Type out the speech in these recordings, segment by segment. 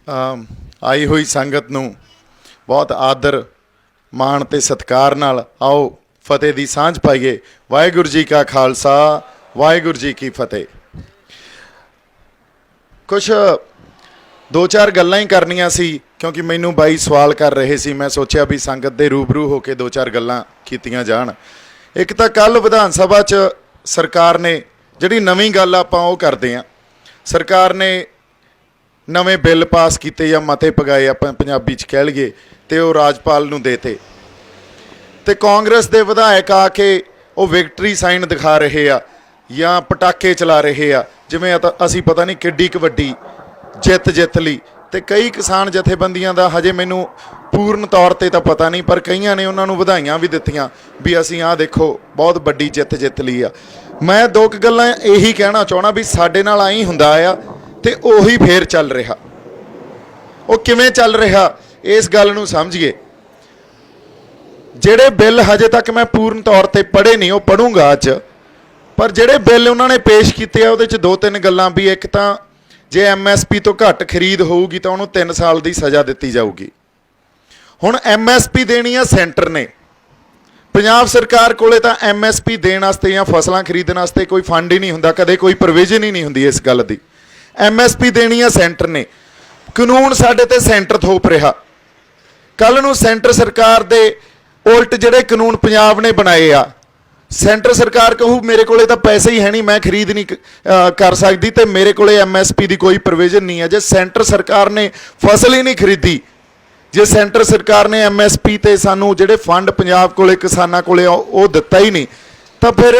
आई हुई संगत नूं बहुत आदर माण ते सत्कार नाल आओ फतेह दी सांझ पाईए। वाहिगुरू जी का खालसा वाहिगुरू जी की फतेह। कुछ दो चार गल्लां ही करनियां सी क्योंकि मैनू बाई सवाल कर रहे सी। मैं सोचा भी संगत दे रूबरू होकर दो चार गल्लां कीतियां जाण। एक तो कल विधान सभा च सरकार ने जिहड़ी नवीं गल आपां ओह करदे आं, सरकार ने नवें बिल पास किए या मते पगाए आपां पंजाबी च कह लईए ते ओह राजपाल नूं देते ते कांग्रेस दे विधायक आके वो विक्टरी साइन दिखा रहे आ या पटाके चला रहे आ जिवें असीं पता नहीं किड्डी क वड्डी जित लई। ते कई किसान जथेबंदियां दा हजे मैनूं पूर्ण तौर ते तां पता नहीं, पर कईयां ने उन्हां नूं वधाइयां भी दित्तियां भी असीं आ देखो बहुत वड्डी जित लई आ। मैं दो क गल्लां यही कहना चाहुंदा भी साडे नाल आई हुंदा आ ते ओही फेर चल रहा। वो किवें चल रहा इस गल नूं समझिए। ਜਿਹੜੇ बिल हजे तक मैं पूर्ण तौर पर पढ़े नहीं, वो पढ़ूंगा अज, पर ਜਿਹੜੇ बिल उन्होंने पेश किए ਉਹਦੇ ਚ दो तीन गल्लां भी। एक तो जे MSP तो घट खरीद होगी तो उन्होंने 3 साल की सज़ा दी जाऊगी। हुण MSP देनी है सेंटर ने, पंजाब सरकार कोले तां MSP देण वास्ते या फसलां खरीदण वास्ते कोई फंड ही नहीं हुंदा, कदे कोई प्रोविजन ही नहीं हुंदी इस गल दी। MSP देनी है सेंटर ने, कानून साडे ते सेंटर थोप रहा। कल नूं सेंटर सरकार दे उल्ट जिहड़े कानून पंजाब ने बनाए आ, सेंटर सरकार कहू मेरे कोले तां पैसे ही है नहीं, मैं खरीद नहीं कर सकती तो मेरे कोले MSP की कोई प्रोविजन नहीं है। जे सेंटर सरकार ने फसल ही नहीं खरीदी, जे सेंटर सरकार ने MSP ते सानू जिहड़े फंड पंजाब कोले किसानां कोले वो दिता ही नहीं, तो फिर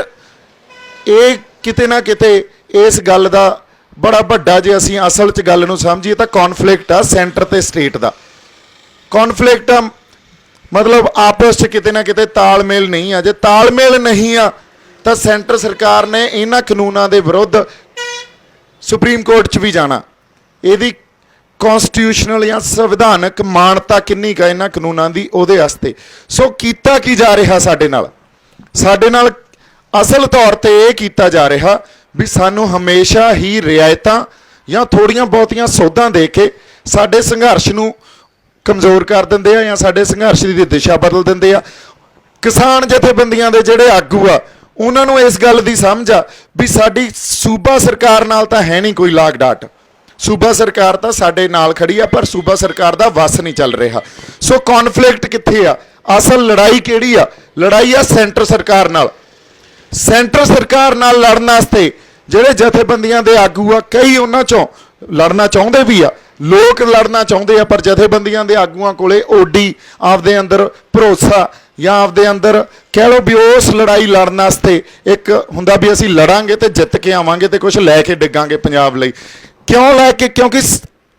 ये किते ना किते इस गल दा बड़ा वड्डा जे असीं असल च गल नूं समझीए तां कॉन्फ्लिक्ट आ सेंटर ते स्टेट दा। कॉन्फ्लिक्ट आ मतलब आपस च किते ना किते तालमेल नहीं है। जे तालमेल नहीं आ तो सेंटर सरकार ने इन्हां कानूनां दे विरुद्ध सुप्रीम कोर्ट च भी जाना। इहदी कॉन्स्टिट्यूशनल या संविधानक मानता किन्नी का इन्हां कानूनां दी उहदे वास्ते। सो कीता की जा रहा साडे नाल असल तौर ते इह कीता जा रहा भी सानू हमेशा ही रियायतां या थोड़ियां बहुतियां सौधां दे के साडे संघर्ष नूं कमज़ोर कर देंदे आ या साडे संघर्ष की दिशा बदल देंदे आ। किसान जथेबंदियां दे जिहड़े आगू आ उन्हां नूं इस गल दी समझ आ भी साडी सूबा सरकार नाल तां है नहीं कोई लाग डाट। सूबा सरकार तां साडे नाल खड़ी आ पर सूबा सरकार दा वस नहीं चल रहा। सो कॉन्फ्लिक्ट कित्थे आ, असल लड़ाई किहड़ी आ? लड़ाई आ सेंटर सरकार नाल। सेंटर सरकार नाल लड़न वास्ते जिहड़े जथेबंदियां दे आगू आ कई उन्हां चों लड़ना चाहुंदे भी आ, लोग लड़ना चाहुंदे आ, पर जथेबंदियां दे आगूआं कोले ओडी आपदे अंदर भरोसा या आपदे अंदर कह लो भी उस लड़ाई लड़न वास्ते एक हुंदा भी असीं लड़ांगे तो जित के आवांगे तो कुछ लैके डिगांगे पंजाब लई। क्यों लैके? क्योंकि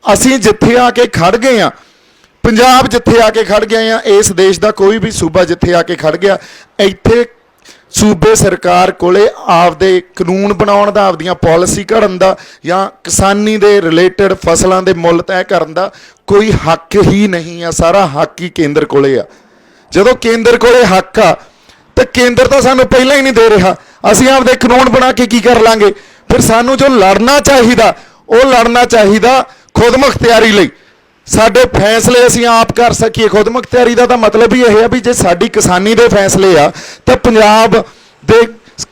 असीं जिथे आके खड़ गए आ, पंजाब जिथे आके खड़ गए आ, इस देश का कोई भी सूबा जिथे आके खड़ गया, इत्थे सूबे सरकार कोले आपदे कानून बनाउण दा, आपदियां पॉलिसी घड़न दा या किसानी दे रिलेटेड फसलों के मुल तय करन दा कोई हक ही नहीं है। सारा हक ही केंद्र कोले आ। जदों केंद्र कोले हक आ तो केंद्र तो सानू पहला ही नहीं दे रहा, असीं आपदे कानून बना के की कर लांगे? फिर सानू जो लड़ना चाहिदा वो लड़ना चाहिदा खुदमुख्तियारी लई। साडे फैसले असीं आप कर सकीए। खुदमुख्तियारी का मतलब ही यह है भी जे साडी किसानी दे फैसले आ तो पंजाब दे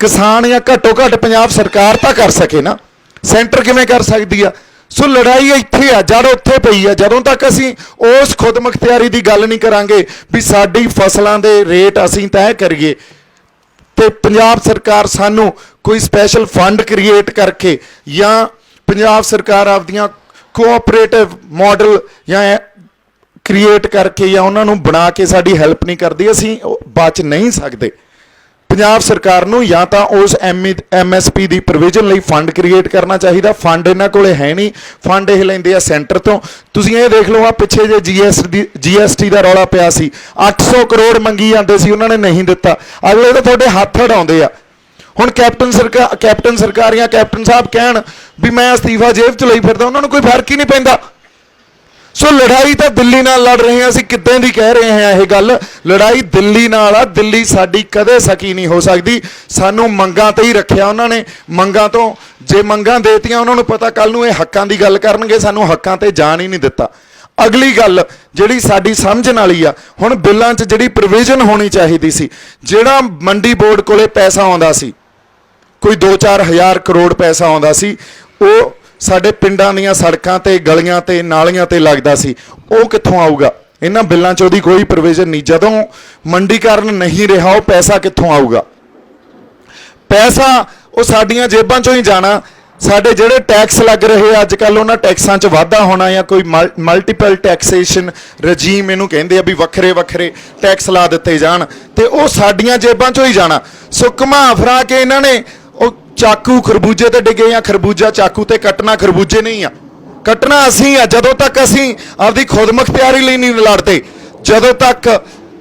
किसान या घट्टो घट्ट पंजाब सरकार तो कर सके ना, सेंटर किवें कर सकदी आ? सो लड़ाई इत्थे आ, जड़ उत्थे पई आ। जदों तक असीं उस खुदमुख्तियारी की गल नहीं करांगे भी साडी फसलां दे रेट असीं तय करिए ते पंजाब सरकार सानू कोई स्पैशल फंड क्रिएट करके या पंजाब सरकार आपदियां कोऑपरेटिव मॉडल या क्रिएट करके या उन्होंने बना के साड़ी हेल्प नहीं करती, असीं बच नहीं सकते। पंजाब सरकार नूं या तो उस MSP की प्रोविजन लई फंड क्रिएट करना चाहिए। फंड इन्हां कोले है नहीं, फंड ये लैंदे आ सेंटर तो। तुसीं ये देख लो आ पिछे जे GST का रौला पिया सी, 800 करोड़ मंगी जांदे सी, उन्होंने नहीं दिता। अगले तो तुहाडे हत्थ अड़ाउंदे आ। हुण कैप्टन सरकार या कैप्टन साहब कहण भी मैं अस्तीफा जेब च लई फिरदा, उन्होंने कोई फर्क ही नहीं पैंदा। ਸੋ ਲੜਾਈ ਤਾਂ ਦਿੱਲੀ ਨਾਲ ਲੜ ਰਹੇ ਹਾਂ, ਅਸੀਂ ਕਿੱਦਾਂ ਦੀ ਕਹਿ ਰਹੇ ਹਾਂ ਇਹ ਗੱਲ, ਲੜਾਈ ਦਿੱਲੀ ਨਾਲ ਆ। ਦਿੱਲੀ ਸਾਡੀ ਕਦੇ ਸਕੀ ਨਹੀਂ ਹੋ ਸਕਦੀ। ਸਾਨੂੰ ਮੰਗਾਂ ਤੇ ਹੀ ਰੱਖਿਆ ਉਹਨਾਂ ਨੇ, ਮੰਗਾਂ ਤੋਂ ਜੇ ਮੰਗਾਂ ਦੇਤੀਆਂ ਉਹਨਾਂ ਨੂੰ ਪਤਾ ਕੱਲ ਨੂੰ ਇਹ ਹੱਕਾਂ ਦੀ ਗੱਲ ਕਰਨਗੇ, ਸਾਨੂੰ ਹੱਕਾਂ ਤੇ ਜਾਣ ਹੀ ਨਹੀਂ ਦਿੱਤਾ। ਅਗਲੀ ਗੱਲ ਜਿਹੜੀ ਸਾਡੀ ਸਮਝਣ ਵਾਲੀ ਆ, ਹੁਣ ਬਿੱਲਾਂ 'ਚ ਜਿਹੜੀ ਪ੍ਰੋਵੀਜ਼ਨ ਹੋਣੀ ਚਾਹੀਦੀ ਸੀ, ਜਿਹੜਾ ਮੰਡੀ ਬੋਰਡ ਕੋਲੇ ਪੈਸਾ ਆਉਂਦਾ ਸੀ, ਕੋਈ 2-4 ਹਜ਼ਾਰ ਕਰੋੜ ਪੈਸਾ ਆਉਂਦਾ ਸੀ, ਉਹ ਸਾਡੇ ਪਿੰਡਾਂ ਦੀਆਂ ਸੜਕਾਂ ਤੇ ਗਲੀਆਂ ਤੇ ਨਾਲੀਆਂ ਤੇ ਲੱਗਦਾ ਸੀ, ਉਹ ਕਿੱਥੋਂ ਆਊਗਾ? ਇਹਨਾਂ ਬਿੱਲਾਂ 'ਚ ਉਹਦੀ ਕੋਈ ਪ੍ਰੋਵੀਜ਼ਨ ਨਹੀਂ। ਜਦੋਂ ਮੰਡੀਕਰਨ ਨਹੀਂ ਰਿਹਾ, ਉਹ ਪੈਸਾ ਕਿੱਥੋਂ ਆਊਗਾ? ਪੈਸਾ ਉਹ ਸਾਡੀਆਂ ਜੇਬਾਂ 'ਚੋਂ ਹੀ ਜਾਣਾ। ਸਾਡੇ ਜਿਹੜੇ ਟੈਕਸ ਲੱਗ ਰਹੇ ਅੱਜ ਕੱਲ੍ਹ, ਉਹਨਾਂ ਟੈਕਸਾਂ 'ਚ ਵਾਧਾ ਹੋਣਾ ਜਾਂ ਕੋਈ ਮਲਟੀਪਲ ਟੈਕਸੇਸ਼ਨ ਰਜੀਮ ਇਹਨੂੰ ਕਹਿੰਦੇ ਆ, ਵੀ ਵੱਖਰੇ ਵੱਖਰੇ ਟੈਕਸ ਲਾ ਦਿੱਤੇ ਜਾਣ, ਤੇ ਉਹ ਸਾਡੀਆਂ ਜੇਬਾਂ 'ਚੋਂ ਹੀ ਜਾਣਾ। ਸੋ ਘੁਮਾ ਫਰਾ ਕੇ ਇਹਨਾਂ ਨੇ ਉਹ ਚਾਕੂ ਖਰਬੂਜੇ ਤੇ ਡਿੱਗੇ, ਜਾਂ ਖਰਬੂਜਾ ਚਾਕੂ ਤੇ ਕੱਟਣਾ ਖਰਬੂਜੇ ਨਹੀਂ ਆ, ਕੱਟਣਾ ਅਸੀਂ ਆ। ਜਦੋਂ ਤੱਕ ਅਸੀਂ ਆਪਦੀ ਖੁਦਮੁਖਤਿਆਰੀ ਲਈ ਨਹੀਂ ਲੜਦੇ, ਜਦੋਂ ਤੱਕ,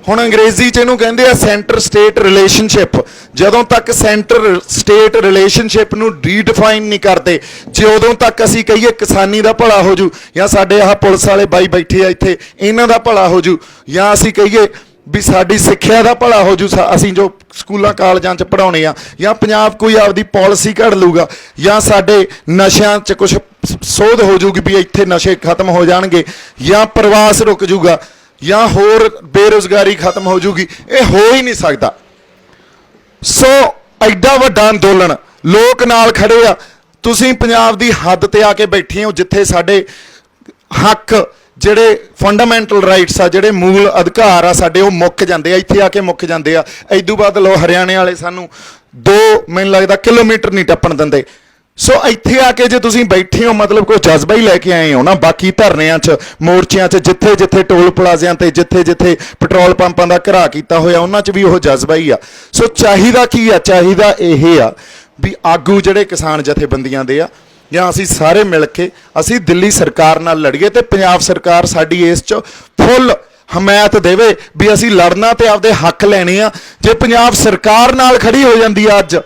ਹੁਣ ਅੰਗਰੇਜ਼ੀ 'ਚ ਇਹਨੂੰ ਕਹਿੰਦੇ ਆ ਸੈਂਟਰ ਸਟੇਟ ਰਿਲੇਸ਼ਨਸ਼ਿਪ, ਜਦੋਂ ਤੱਕ ਸੈਂਟਰ ਸਟੇਟ ਰਿਲੇਸ਼ਨਸ਼ਿਪ ਨੂੰ ਰੀਡਿਫਾਈਨ ਨਹੀਂ ਕਰਦੇ, ਜੇ ਉਦੋਂ ਤੱਕ ਅਸੀਂ ਕਹੀਏ ਕਿਸਾਨੀ ਦਾ ਭਲਾ ਹੋ ਜੂ, ਜਾਂ ਸਾਡੇ ਆਹ ਪੁਲਿਸ ਵਾਲੇ ਬਾਈ ਬੈਠੇ ਆ ਇੱਥੇ ਇਹਨਾਂ ਦਾ ਭਲਾ ਹੋ ਜੂ, ਜਾਂ ਅਸੀਂ ਕਹੀਏ ਵੀ ਸਾਡੀ ਸਿੱਖਿਆ ਦਾ ਭਲਾ ਹੋ ਜੂ, ਅਸੀਂ ਜੋ ਸਕੂਲਾਂ ਕਾਲਜਾਂ 'ਚ ਪੜ੍ਹਾਉਣੇ ਆ, ਜਾਂ ਪੰਜਾਬ ਕੋਈ ਆਪਦੀ ਪਾਲਿਸੀ ਘੜ ਲੂਗਾ, ਜਾਂ ਸਾਡੇ ਨਸ਼ਿਆਂ 'ਚ ਕੁਛ ਸੋਧ ਹੋ ਜੂਗੀ ਵੀ ਇੱਥੇ ਨਸ਼ੇ ਖਤਮ ਹੋ ਜਾਣਗੇ, ਜਾਂ ਪ੍ਰਵਾਸ ਰੁਕ ਜੂਗਾ, ਜਾਂ ਹੋਰ ਬੇਰੁਜ਼ਗਾਰੀ ਖਤਮ ਹੋ ਜੂਗੀ, ਇਹ ਹੋ ਹੀ ਨਹੀਂ ਸਕਦਾ। ਸੋ ਐਡਾ ਵੱਡਾ ਅੰਦੋਲਨ, ਲੋਕ ਨਾਲ ਖੜੇ ਆ, ਤੁਸੀਂ ਪੰਜਾਬ ਦੀ ਹੱਦ ਤੇ ਆ ਕੇ ਬੈਠੇ ਹੋ ਜਿੱਥੇ ਸਾਡੇ ਹੱਕ, ਜਿਹੜੇ ਫੰਡਾਮੈਂਟਲ ਰਾਈਟਸ ਆ, ਜਿਹੜੇ ਮੂਲ ਅਧਿਕਾਰ ਆ ਸਾਡੇ, ਉਹ ਮੁੱਕ ਜਾਂਦੇ ਆ, ਇੱਥੇ ਆ ਕੇ ਮੁੱਕ ਜਾਂਦੇ ਆ। ਇਦੋਂ ਬਾਅਦ ਲੋ ਹਰਿਆਣੇ ਵਾਲੇ ਸਾਨੂੰ 2 ਮੈਨੂੰ ਲੱਗਦਾ ਕਿਲੋਮੀਟਰ ਨਹੀਂ ਟੱਪਣ ਦਿੰਦੇ। ਸੋ ਇੱਥੇ ਆ ਕੇ ਜੇ ਤੁਸੀਂ ਬੈਠੇ ਹੋ, ਮਤਲਬ ਕੋਈ ਜਜ਼ਬਾ ਹੀ ਲੈ ਕੇ ਆਏ ਹੋ ਨਾ। ਬਾਕੀ ਧਰਨਿਆਂ 'ਚ, ਮੋਰਚਿਆਂ 'ਚ, ਜਿੱਥੇ ਜਿੱਥੇ ਟੋਲ ਪਲਾਜ਼ਿਆਂ ਤੇ, ਜਿੱਥੇ ਜਿੱਥੇ ਪੈਟਰੋਲ ਪੰਪਾਂ ਦਾ ਘਰਾ ਕੀਤਾ ਹੋਇਆ, ਉਹਨਾਂ 'ਚ ਵੀ ਉਹ ਜਜ਼ਬਾ ਹੀ ਆ। ਸੋ ਚਾਹੀਦਾ ਕੀ ਆ? ਚਾਹੀਦਾ ਇਹ ਆ ਵੀ ਆਗੂ ਜਿਹੜੇ ਕਿਸਾਨ ਜਥੇਬੰਦੀਆਂ ਦੇ ਆ, ਜਾਂ ਅਸੀਂ ਸਾਰੇ ਮਿਲ ਕੇ ਅਸੀਂ ਦਿੱਲੀ ਸਰਕਾਰ ਨਾਲ ਲੜੀਏ, ਤੇ ਪੰਜਾਬ ਸਰਕਾਰ ਸਾਡੀ ਇਸ 'ਚ ਫੁੱਲ ਹਮਾਇਤ ਦੇਵੇ ਵੀ ਅਸੀਂ ਲੜਨਾ ਤੇ ਆਪਦੇ ਹੱਕ ਲੈਣੇ ਆ। ਜੇ ਪੰਜਾਬ ਸਰਕਾਰ ਨਾਲ ਖੜੀ ਹੋ ਜਾਂਦੀ ਆ ਅੱਜ,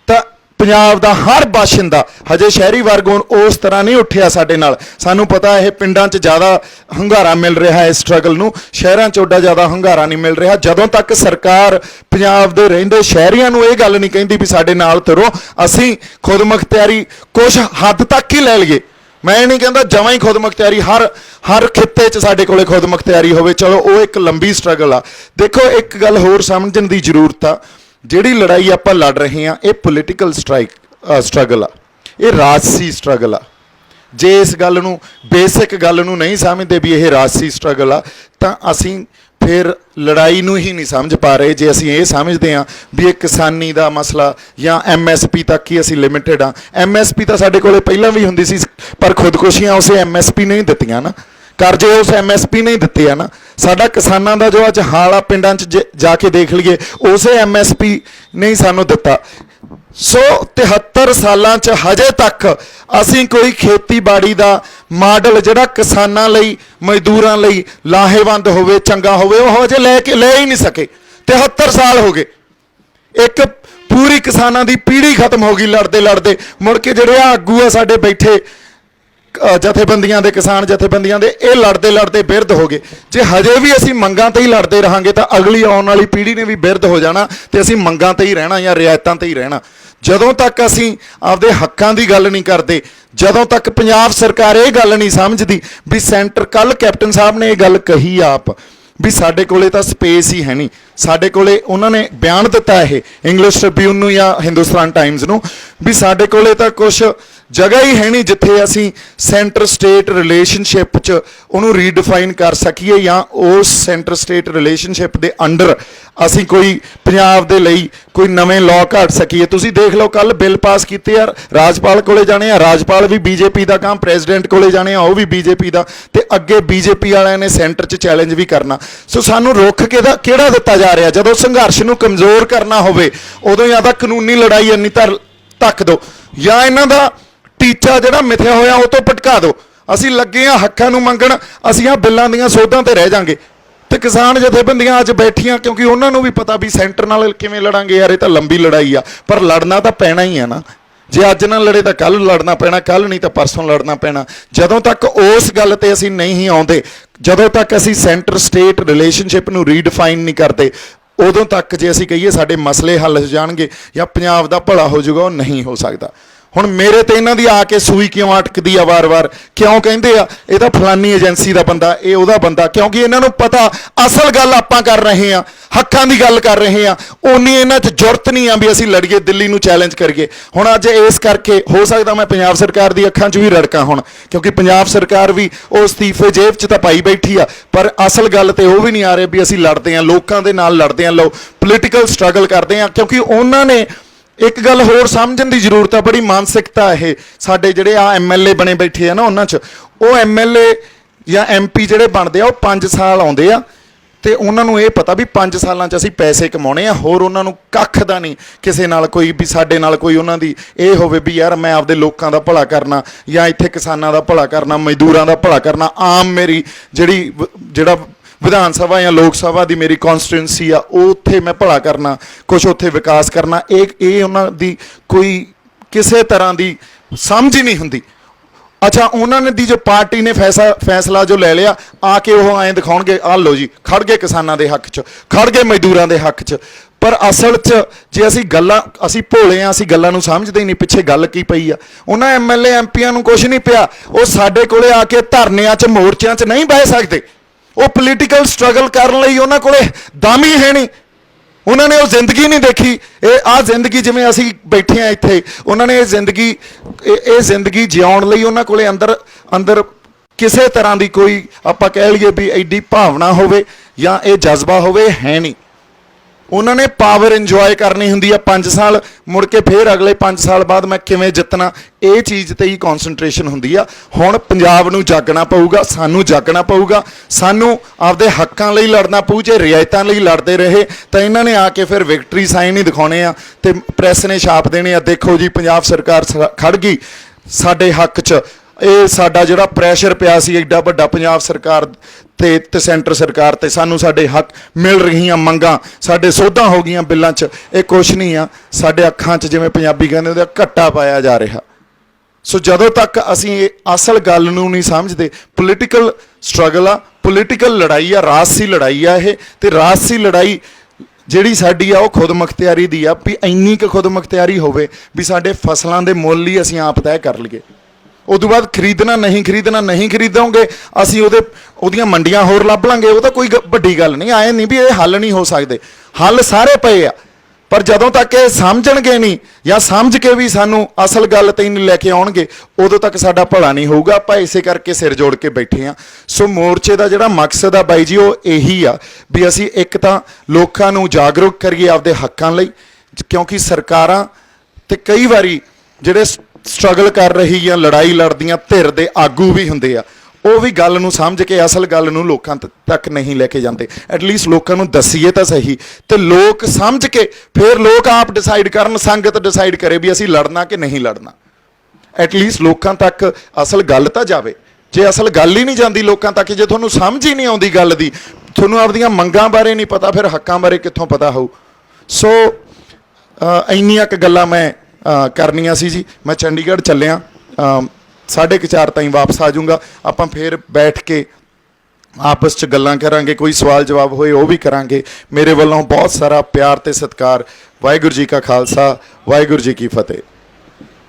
ਤਾਂ ਪੰਜਾਬ ਦਾ ਹਰ ਬਾਸ਼ਿੰਦਾ, ਹਜੇ ਸ਼ਹਿਰੀ ਵਰਗ ਉਸ ਤਰ੍ਹਾਂ ਨਹੀਂ ਉੱਠਿਆ ਸਾਡੇ ਨਾਲ, ਸਾਨੂੰ ਪਤਾ ਇਹ ਪਿੰਡਾਂ 'ਚ ਜ਼ਿਆਦਾ ਹੁੰਗਾਰਾ ਮਿਲ ਰਿਹਾ ਹੈ ਇਸ ਸਟਰਗਲ ਨੂੰ, ਸ਼ਹਿਰਾਂ 'ਚ ਓਡਾ ਜ਼ਿਆਦਾ ਹੁੰਗਾਰਾ ਨਹੀਂ ਮਿਲ ਰਿਹਾ। ਜਦੋਂ ਤੱਕ ਸਰਕਾਰ ਪੰਜਾਬ ਦੇ ਰਹਿੰਦੇ ਸ਼ਹਿਰੀਆਂ ਨੂੰ ਇਹ ਗੱਲ ਨਹੀਂ ਕਹਿੰਦੀ ਵੀ ਸਾਡੇ ਨਾਲ ਤੁਰੋ, ਅਸੀਂ ਖੁਦਮੁਖਤਿਆਰੀ ਕੁਛ ਹੱਦ ਤੱਕ ਹੀ ਲੈ ਲਈਏ। ਮੈਂ ਨਹੀਂ ਕਹਿੰਦਾ ਜਮਾਂ ਹੀ ਖੁਦਮੁਖਤਿਆਰੀ ਹਰ ਖਿੱਤੇ 'ਚ ਸਾਡੇ ਕੋਲੇ ਖੁਦਮੁਖਤਿਆਰੀ ਹੋਵੇ, ਚਲੋ ਉਹ ਇੱਕ ਲੰਬੀ ਸਟਰਗਲ ਆ। ਦੇਖੋ ਇੱਕ ਗੱਲ ਹੋਰ ਸਮਝਣ ਦੀ ਜ਼ਰੂਰਤ ਆ, ਜਿਹੜੀ ਲੜਾਈ ਆਪਾਂ ਲੜ ਰਹੇ ਹਾਂ ਇਹ ਪੋਲੀਟੀਕਲ ਸਟਰਗਲ ਆ, ਇਹ ਰਾਜਸੀ ਸਟਰਗਲ ਆ। ਜੇ ਇਸ ਗੱਲ ਨੂੰ, ਬੇਸਿਕ ਗੱਲ ਨੂੰ ਨਹੀਂ ਸਮਝਦੇ ਵੀ ਇਹ ਰਾਜਸੀ ਸਟਰਗਲ ਆ, ਤਾਂ ਅਸੀਂ ਫਿਰ ਲੜਾਈ ਨੂੰ ਹੀ ਨਹੀਂ ਸਮਝ ਪਾ ਰਹੇ। ਜੇ ਅਸੀਂ ਇਹ ਸਮਝਦੇ ਹਾਂ ਵੀ ਇਹ ਕਿਸਾਨੀ ਦਾ ਮਸਲਾ ਜਾਂ MSP ਤੱਕ ਹੀ ਅਸੀਂ ਲਿਮਿਟਡ ਆ, MSP ਤਾਂ ਸਾਡੇ ਕੋਲੇ ਪਹਿਲਾਂ ਵੀ ਹੁੰਦੀ ਸੀ, ਪਰ ਖੁਦਕੁਸ਼ੀਆਂ ਉਸੇ MSP ਨਹੀਂ ਦਿੱਤੀਆਂ ਨਾ, ਕਰਜ਼ੇ ਉਸ MSP ਨਹੀਂ ਦਿੱਤੇ ਆ ਨਾ। ਸਾਡਾ ਕਿਸਾਨਾਂ ਦਾ ਜੋ ਅੱਜ ਹਾਲ ਆ, ਪਿੰਡਾਂ 'ਚ ਜਾ ਕੇ ਦੇਖ ਲਈਏ, ਉਸੇ MSP ਨਹੀਂ ਸਾਨੂੰ ਦਿੱਤਾ। ਸੋ 73 ਸਾਲਾਂ 'ਚ ਹਜੇ ਤੱਕ ਅਸੀਂ ਕੋਈ ਖੇਤੀਬਾੜੀ ਦਾ ਮਾਡਲ ਜਿਹੜਾ ਕਿਸਾਨਾਂ ਲਈ, ਮਜ਼ਦੂਰਾਂ ਲਈ ਲਾਹੇਵੰਦ ਹੋਵੇ, ਚੰਗਾ ਹੋਵੇ, ਉਹ ਹਜੇ ਲੈ ਹੀ ਨਹੀਂ ਸਕੇ। 73 ਸਾਲ ਹੋ ਗਏ, ਇੱਕ ਪੂਰੀ ਕਿਸਾਨਾਂ ਦੀ ਪੀੜ੍ਹੀ ਖਤਮ ਹੋ ਗਈ ਲੜਦੇ ਲੜਦੇ। ਮੁੜ ਕੇ ਜਿਹੜੇ ਆਗੂ ਆ ਸਾਡੇ ਬੈਠੇ ਜਥੇਬੰਦੀਆਂ ਦੇ, ਕਿਸਾਨ ਜਥੇਬੰਦੀਆਂ ਦੇ, ਇਹ ਲੜਦੇ ਲੜਦੇ ਬਿਰਧ ਹੋ ਗਏ। ਜੇ ਹਜੇ ਵੀ ਅਸੀਂ ਮੰਗਾਂ ਤੇ ਹੀ ਲੜਦੇ ਰਹਾਂਗੇ ਤਾਂ ਅਗਲੀ ਆਉਣ ਵਾਲੀ ਪੀੜ੍ਹੀ ਨੇ ਵੀ ਬਿਰਧ ਹੋ ਜਾਣਾ, ਤੇ ਅਸੀਂ ਮੰਗਾਂ ਤੇ ਹੀ ਰਹਿਣਾ ਜਾਂ ਰਿਆਇਤਾਂ ਤੇ ਹੀ ਰਹਿਣਾ। ਜਦੋਂ ਤੱਕ ਅਸੀਂ ਆਪਦੇ ਹੱਕਾਂ ਦੀ ਗੱਲ ਨਹੀਂ ਕਰਦੇ, ਜਦੋਂ ਤੱਕ ਪੰਜਾਬ ਸਰਕਾਰ ਇਹ ਗੱਲ ਨਹੀਂ ਸਮਝਦੀ ਵੀ ਸੈਂਟਰ, ਕੱਲ ਕੈਪਟਨ ਸਾਹਿਬ ਨੇ ਇਹ ਗੱਲ ਕਹੀ ਆਪ ਵੀ ਸਾਡੇ ਕੋਲੇ ਤਾਂ ਸਪੇਸ ਹੀ ਹੈ ਨਹੀਂ, ਸਾਡੇ ਕੋਲੇ, ਉਹਨਾਂ ਨੇ ਬਿਆਨ ਦਿੱਤਾ ਇਹ ਇੰਗਲਿਸ਼ ਟ੍ਰਿਬਿਊਨ ਨੂੰ ਜਾਂ ਹਿੰਦੁਸਤਾਨ ਟਾਈਮਜ਼ ਨੂੰ, ਵੀ ਸਾਡੇ ਕੋਲੇ ਤਾਂ ਕੁਛ ਜਗ੍ਹਾ ਹੀ ਹੈ ਨਹੀਂ ਜਿੱਥੇ ਅਸੀਂ ਸੈਂਟਰ ਸਟੇਟ ਰਿਲੇਸ਼ਨਸ਼ਿਪ 'ਚ ਉਹਨੂੰ ਰੀਡਿਫਾਈਨ ਕਰ ਸਕੀਏ, ਜਾਂ ਉਸ ਸੈਂਟਰ ਸਟੇਟ ਰਿਲੇਸ਼ਨਸ਼ਿਪ ਦੇ ਅੰਡਰ ਅਸੀਂ ਕੋਈ ਪੰਜਾਬ ਦੇ ਲਈ ਕੋਈ ਨਵੇਂ ਲਾਅ ਘੜ ਸਕੀਏ। ਤੁਸੀਂ ਦੇਖ ਲਓ ਕੱਲ ਬਿੱਲ ਪਾਸ ਕੀਤੇ ਆ, ਰਾਜਪਾਲ ਕੋਲੇ ਜਾਣੇ ਆ, ਰਾਜਪਾਲ ਵੀ BJP ਦਾ ਕੰਮ, ਪ੍ਰੈਜ਼ੀਡੈਂਟ ਕੋਲੇ ਜਾਣੇ ਆ, ਉਹ ਵੀ BJP ਦਾ, ਤੇ ਅੱਗੇ BJP ਵਾਲਿਆਂ ਨੇ ਸੈਂਟਰ 'ਚ ਚੈਲੰਜ ਵੀ ਕਰਨਾ। ਸੋ ਸਾਨੂੰ ਰੁੱਖ ਕਿਹੜਾ ਦਿੱਤਾ ਜਾ ਰਿਹਾ? ਜਦੋਂ ਸੰਘਰਸ਼ ਨੂੰ ਕਮਜ਼ੋਰ ਕਰਨਾ ਹੋਵੇ ਉਦੋਂ ਜਾਂ ਤਾਂ ਕਾਨੂੰਨੀ ਲੜਾਈ ਇੰਨੀ ਧੱਕ ਦਿਓ, ਜਾਂ ਇਹਨਾਂ ਦਾ ਟੀਚਾ ਜਿਹੜਾ ਮਿਥਿਆ ਹੋਇਆ ਉਹ ਤੋਂ ਭਟਕਾ ਦਿਓ। ਅਸੀਂ ਲੱਗੇ ਆ ਹੱਕਾਂ ਨੂੰ ਮੰਗਣ, ਅਸੀਂ ਆ ਬਿੱਲਾਂ ਦੀਆਂ ਸੋਧਾਂ ਤੇ ਰਹਿ ਜਾਾਂਗੇ। ਤੇ ਕਿਸਾਨ ਜਥੇਬੰਦੀਆਂ ਅੱਜ ਬੈਠੀਆਂ, ਕਿਉਂਕਿ ਉਹਨਾਂ ਨੂੰ ਵੀ ਪਤਾ ਵੀ ਸੈਂਟਰ ਨਾਲ ਕਿਵੇਂ ਲੜਾਂਗੇ, ਯਾਰ ਇਹ ਤਾਂ ਲੰਬੀ ਲੜਾਈ ਆ, ਪਰ ਲੜਨਾ ਤਾਂ ਪੈਣਾ ਹੀ ਆ ਨਾ। ਜੇ ਅੱਜ ਨਾ ਲੜੇ ਤਾਂ ਕੱਲ ਲੜਨਾ ਪੈਣਾ, ਕੱਲ ਨਹੀਂ ਤਾਂ ਪਰਸੋਂ ਲੜਨਾ ਪੈਣਾ। ਜਦੋਂ ਤੱਕ ਉਸ ਗੱਲ ਤੇ ਅਸੀਂ ਨਹੀਂ ਆਉਂਦੇ, ਜਦੋਂ ਤੱਕ ਅਸੀਂ ਸੈਂਟਰ ਸਟੇਟ ਰਿਲੇਸ਼ਨਸ਼ਿਪ ਨੂੰ ਰੀਡਿਫਾਈਨ ਨਹੀਂ ਕਰਦੇ, ਉਦੋਂ ਤੱਕ ਜੇ ਅਸੀਂ ਕਹੀਏ ਸਾਡੇ ਮਸਲੇ ਹੱਲ ਹੋ ਜਾਣਗੇ ਜਾਂ ਪੰਜਾਬ ਦਾ ਭਲਾ ਹੋ ਜਾਊਗਾ, ਉਹ ਨਹੀਂ ਹੋ ਸਕਦਾ। ਹੁਣ ਮੇਰੇ ਤੇ ਇਹਨਾਂ ਦੀ ਆ ਕੇ ਸੂਈ ਕਿਉਂ ਅਟਕਦੀ ਆ ਵਾਰ-ਵਾਰ? ਕਿਉਂ ਕਹਿੰਦੇ ਆ ਇਹ ਤਾਂ ਫਲਾਨੀ ਏਜੰਸੀ ਦਾ ਬੰਦਾ, ਇਹ ਉਹਦਾ ਬੰਦਾ? ਕਿਉਂਕਿ ਇਹਨਾਂ ਨੂੰ ਪਤਾ ਅਸਲ ਗੱਲ ਆਪਾਂ ਕਰ ਰਹੇ ਹਾਂ, ਹੱਕਾਂ ਦੀ ਗੱਲ ਕਰ ਰਹੇ ਹਾਂ। ਉਨੀ ਇਹਨਾਂ 'ਚ ਜੁਰਤ ਨਹੀਂ ਆ ਵੀ ਅਸੀਂ ਲੜੀਏ, ਦਿੱਲੀ ਨੂੰ ਚੈਲੰਜ ਕਰੀਏ। ਹੁਣ ਅੱਜ ਇਸ ਕਰਕੇ ਹੋ ਸਕਦਾ ਮੈਂ ਪੰਜਾਬ ਸਰਕਾਰ ਦੀ ਅੱਖਾਂ 'ਚ ਵੀ ਰੜਕਾਂ ਹੁਣ, ਕਿਉਂਕਿ ਪੰਜਾਬ ਸਰਕਾਰ ਵੀ ਉਹ ਅਸਤੀਫੇ ਜੇਬ 'ਚ ਤਾਂ ਪਾਈ ਬੈਠੀ ਆ, ਪਰ ਅਸਲ ਗੱਲ ਤੇ ਉਹ ਵੀ ਨਹੀਂ ਆ ਰਹੇ ਵੀ ਅਸੀਂ ਲੜਦੇ ਹਾਂ, ਲੋਕਾਂ ਦੇ ਨਾਲ ਲੜਦੇ ਹਾਂ, ਲੋ ਪੋਲੀਟੀਕਲ ਸਟਰਗਲ ਕਰਦੇ ਹਾਂ। ਕਿਉਂਕਿ ਉਹਨਾਂ ਨੇ ਇੱਕ ਗੱਲ ਹੋਰ ਸਮਝਣ ਦੀ ਜ਼ਰੂਰਤ ਆ, ਬੜੀ ਮਾਨਸਿਕਤਾ ਇਹ ਸਾਡੇ ਜਿਹੜੇ ਆ MLA ਬਣੇ ਬੈਠੇ ਆ ਨਾ, ਉਹਨਾਂ 'ਚ ਉਹ MLA ਜਾਂ MP ਜਿਹੜੇ ਬਣਦੇ ਆ ਉਹ 5 ਸਾਲ ਆਉਂਦੇ ਆ ਤੇ ਉਹਨਾਂ ਨੂੰ ਇਹ ਪਤਾ ਵੀ 5 ਸਾਲਾਂ 'ਚ ਅਸੀਂ ਪੈਸੇ ਕਮਾਉਣੇ ਆ, ਹੋਰ ਉਹਨਾਂ ਨੂੰ ਕੱਖ ਦਾ ਨਹੀਂ ਕਿਸੇ ਨਾਲ ਕੋਈ ਵੀ ਸਾਡੇ ਨਾਲ ਕੋਈ ਉਹਨਾਂ ਦੀ ਇਹ ਹੋਵੇ ਵੀ ਯਾਰ ਮੈਂ ਆਪਦੇ ਲੋਕਾਂ ਦਾ ਭਲਾ ਕਰਨਾ ਜਾਂ ਇੱਥੇ ਕਿਸਾਨਾਂ ਦਾ ਭਲਾ ਕਰਨਾ, ਮਜ਼ਦੂਰਾਂ ਦਾ ਭਲਾ ਕਰਨਾ। ਆਮ ਮੇਰੀ ਜਿਹੜਾ ਵਿਧਾਨ ਸਭਾ ਜਾਂ ਲੋਕ ਸਭਾ ਦੀ ਮੇਰੀ ਕੌਂਸਟੀਟੂਐਂਸੀ ਆ, ਉਹ ਉੱਥੇ ਮੈਂ ਭਲਾ ਕਰਨਾ, ਕੁਛ ਉੱਥੇ ਵਿਕਾਸ ਕਰਨਾ, ਇਹ ਉਹਨਾਂ ਦੀ ਕੋਈ ਕਿਸੇ ਤਰ੍ਹਾਂ ਦੀ ਸਮਝ ਹੀ ਨਹੀਂ ਹੁੰਦੀ। ਅੱਛਾ, ਉਹਨਾਂ ਨੇ ਦੀ ਜੋ ਪਾਰਟੀ ਨੇ ਫੈਸਲਾ ਜੋ ਲੈ ਲਿਆ, ਆ ਕੇ ਉਹ ਐਂ ਦਿਖਾਉਣਗੇ ਆਹ ਲਓ ਜੀ ਖੜ ਗਏ ਕਿਸਾਨਾਂ ਦੇ ਹੱਕ 'ਚ, ਖੜ ਗਏ ਮਜ਼ਦੂਰਾਂ ਦੇ ਹੱਕ 'ਚ। ਪਰ ਅਸਲ 'ਚ ਜੇ ਅਸੀਂ ਭੋਲੇ ਹਾਂ, ਅਸੀਂ ਗੱਲਾਂ ਨੂੰ ਸਮਝਦੇ ਹੀ ਨਹੀਂ ਪਿੱਛੇ ਗੱਲ ਕੀ ਪਈ ਆ। ਉਹਨਾਂ MLA MPਆਂ ਨੂੰ ਕੁਛ ਨਹੀਂ ਪਿਆ, ਉਹ ਸਾਡੇ ਕੋਲੇ ਆ ਕੇ ਧਰਨਿਆਂ 'ਚ ਮੋਰਚਿਆਂ 'ਚ ਨਹੀਂ ਬਹਿ ਸਕਦੇ। ਉਹ ਪੋਲੀਟੀਕਲ ਸਟਰਗਲ ਕਰਨ ਲਈ ਉਹਨਾਂ ਕੋਲੇ ਦਮ ਹੀ ਹੈ ਨਹੀਂ। ਉਹਨਾਂ ਨੇ ਉਹ ਜ਼ਿੰਦਗੀ ਨਹੀਂ ਦੇਖੀ। ਇਹ ਆਹ ਜ਼ਿੰਦਗੀ ਜਿਵੇਂ ਅਸੀਂ ਬੈਠੇ ਆ ਇੱਥੇ, ਉਹਨਾਂ ਨੇ ਇਹ ਜ਼ਿੰਦਗੀ ਜਿਉਣ ਲਈ ਉਹਨਾਂ ਕੋਲੇ ਅੰਦਰ ਕਿਸੇ ਤਰ੍ਹਾਂ ਦੀ ਕੋਈ ਆਪਾਂ ਕਹਿ ਲਈਏ ਵੀ ਐਡੀ ਭਾਵਨਾ ਹੋਵੇ ਜਾਂ ਇਹ ਜਜ਼ਬਾ ਹੋਵੇ, ਹੈ ਨਹੀਂ। ਉਹਨਾਂ ਨੇ ਪਾਵਰ ਇੰਜੋਏ ਕਰਨੀ ਹੁੰਦੀ ਆ 5 ਸਾਲ, ਮੁੜ ਕੇ ਫਿਰ ਅਗਲੇ 5 ਸਾਲ ਬਾਅਦ ਮੈਂ ਕਿਵੇਂ ਜਿੱਤਣਾ, ਇਹ ਚੀਜ਼ ਤੇ ਹੀ ਕੌਨਸਨਟ੍ਰੇਸ਼ਨ ਹੁੰਦੀ ਆ। ਹੁਣ ਪੰਜਾਬ ਨੂੰ ਜਾਗਣਾ ਪਊਗਾ, ਸਾਨੂੰ ਜਾਗਣਾ ਪਊਗਾ, ਸਾਨੂੰ ਆਪਦੇ ਹੱਕਾਂ ਲਈ ਲੜਨਾ ਪਊ। ਜੇ ਰਿਆਇਤਾਂ ਲਈ ਲੜਦੇ ਰਹੇ ਤਾਂ ਇਹਨਾਂ ਨੇ ਆ ਕੇ ਫਿਰ ਵਿਕਟਰੀ ਸਾਈਨ ਹੀ ਦਿਖਾਉਣੇ ਆ ਤੇ ਪ੍ਰੈਸ ਨੇ ਛਾਪ ਦੇਣੇ ਆ, ਦੇਖੋ ਜੀ ਪੰਜਾਬ ਸਰਕਾਰ ਖੜ ਗਈ ਸਾਡੇ ਹੱਕ 'ਚ। ਇਹ ਸਾਡਾ ਜਿਹੜਾ ਪ੍ਰੈਸ਼ਰ ਪਿਆ ਸੀ ਐਡਾ ਵੱਡਾ ਪੰਜਾਬ ਸਰਕਾਰ ਤੇ ਸੈਂਟਰ ਸਰਕਾਰ ਤੇ, ਸਾਨੂੰ ਸਾਡੇ ਹੱਕ ਮਿਲ ਰਹੀਆਂ ਮੰਗਾਂ, ਸਾਡੇ ਸੋਧਾਂ ਹੋ ਗਈਆਂ ਬਿੱਲਾਂ 'ਚ, ਇਹ ਕੁਛ ਨਹੀਂ ਆ। ਸਾਡੇ ਅੱਖਾਂ 'ਚ ਜਿਵੇਂ ਪੰਜਾਬੀ ਕਹਿੰਦੇ ਉਹਦਾ ਘੱਟਾ ਪਾਇਆ ਜਾ ਰਿਹਾ। ਸੋ ਜਦੋਂ ਤੱਕ ਅਸੀਂ ਇਹ ਅਸਲ ਗੱਲ ਨੂੰ ਨਹੀਂ ਸਮਝਦੇ, ਪੋਲੀਟੀਕਲ ਸਟਰਗਲ ਆ, ਪੋਲੀਟੀਕਲ ਲੜਾਈ ਆ, ਰਾਜਸੀ ਲੜਾਈ ਆ ਇਹ। ਤੇ ਰਾਜਸੀ ਲੜਾਈ ਜਿਹੜੀ ਸਾਡੀ ਆ ਉਹ ਖੁਦ ਮੁਖਤਿਆਰੀ ਦੀ ਆ, ਵੀ ਇੰਨੀ ਕੁ ਖੁਦ ਮੁਖਤਿਆਰੀ ਹੋਵੇ ਵੀ ਸਾਡੇ ਫਸਲਾਂ ਦੇ ਮੁੱਲ ਹੀ ਅਸੀਂ ਆਪ ਤੈਅ ਕਰ ਲਈਏ। ਉਦੋਂ ਬਾਅਦ ਖਰੀਦਣਾ ਨਹੀਂ ਖਰੀਦੋਗੇ ਅਸੀਂ ਉਹਦੀਆਂ ਮੰਡੀਆਂ ਹੋਰ ਲੱਭ ਲਾਂਗੇ, ਉਹ ਤਾਂ ਕੋਈ ਵੱਡੀ ਗੱਲ ਨਹੀਂ। ਆਏ ਨਹੀਂ ਵੀ ਇਹ ਹੱਲ ਨਹੀਂ ਹੋ ਸਕਦੇ, ਹੱਲ ਸਾਰੇ ਪਏ ਆ। ਪਰ ਜਦੋਂ ਤੱਕ ਇਹ ਸਮਝਣਗੇ ਨਹੀਂ ਜਾਂ ਸਮਝ ਕੇ ਵੀ ਸਾਨੂੰ ਅਸਲ ਗੱਲ ਤੇ ਨਹੀਂ ਲੈ ਕੇ ਆਉਣਗੇ, ਉਦੋਂ ਤੱਕ ਸਾਡਾ ਭਲਾ ਨਹੀਂ ਹੋਊਗਾ। ਆਪਾਂ ਇਸੇ ਕਰਕੇ ਸਿਰ ਜੋੜ ਕੇ ਬੈਠੇ ਹਾਂ। ਸੋ ਮੋਰਚੇ ਦਾ ਜਿਹੜਾ ਮਕਸਦ ਆ ਬਾਈ ਜੀ, ਉਹ ਇਹੀ ਆ ਵੀ ਅਸੀਂ ਇੱਕ ਤਾਂ ਲੋਕਾਂ ਨੂੰ ਜਾਗਰੂਕ ਕਰੀਏ ਆਪਦੇ ਹੱਕਾਂ ਲਈ, ਕਿਉਂਕਿ ਸਰਕਾਰਾਂ ਤੇ ਕਈ ਵਾਰੀ ਜਿਹੜੇ ਸਟਰਗਲ ਕਰ ਰਹੀ ਜਾਂ ਲੜਾਈ ਲੜਦੀਆਂ ਧਿਰ ਦੇ ਆਗੂ ਵੀ ਹੁੰਦੇ ਆ, ਉਹ ਵੀ ਗੱਲ ਨੂੰ ਸਮਝ ਕੇ ਅਸਲ ਗੱਲ ਨੂੰ ਲੋਕਾਂ ਤੱਕ ਨਹੀਂ ਲੈ ਕੇ ਜਾਂਦੇ। ਐਟਲੀਸਟ ਲੋਕਾਂ ਨੂੰ ਦੱਸੀਏ ਤਾਂ ਸਹੀ, ਤੇ ਲੋਕ ਸਮਝ ਕੇ ਫਿਰ ਲੋਕ ਆਪ ਡਿਸਾਈਡ ਕਰਨ, ਸੰਗਤ ਡਿਸਾਈਡ ਕਰੇ ਵੀ ਅਸੀਂ ਲੜਨਾ ਕਿ ਨਹੀਂ ਲੜਨਾ। ਐਟਲੀਸਟ ਲੋਕਾਂ ਤੱਕ ਅਸਲ ਗੱਲ ਤਾਂ ਜਾਵੇ। ਜੇ ਅਸਲ ਗੱਲ ਹੀ ਨਹੀਂ ਜਾਂਦੀ ਲੋਕਾਂ ਤੱਕ, ਜੇ ਤੁਹਾਨੂੰ ਸਮਝ ਹੀ ਨਹੀਂ ਆਉਂਦੀ ਗੱਲ ਦੀ, ਤੁਹਾਨੂੰ ਆਪਦੀਆਂ ਮੰਗਾਂ ਬਾਰੇ ਨਹੀਂ ਪਤਾ, ਫਿਰ ਹੱਕਾਂ ਬਾਰੇ ਕਿੱਥੋਂ ਪਤਾ ਹੋਊ। ਸੋ ਇੰਨੀਆਂ ਕੁ ਗੱਲਾਂ ਮੈਂ ਕਰਨੀਆਂ ਸੀ ਜੀ। ਮੈਂ ਚੰਡੀਗੜ੍ਹ ਚੱਲਿਆ, 4:30 ਤਾਈਂ ਵਾਪਸ ਆ ਜਾਊਂਗਾ। ਆਪਾਂ ਫਿਰ ਬੈਠ ਕੇ ਆਪਸ 'ਚ ਗੱਲਾਂ ਕਰਾਂਗੇ, ਕੋਈ ਸਵਾਲ ਜਵਾਬ ਹੋਏ ਉਹ ਵੀ ਕਰਾਂਗੇ। ਮੇਰੇ ਵੱਲੋਂ ਬਹੁਤ ਸਾਰਾ ਪਿਆਰ ਤੇ ਸਤਿਕਾਰ। ਵਾਹਿਗੁਰੂ ਜੀ ਕਾ ਖਾਲਸਾ, ਵਾਹਿਗੁਰੂ ਜੀ ਕੀ ਫਤਿਹ।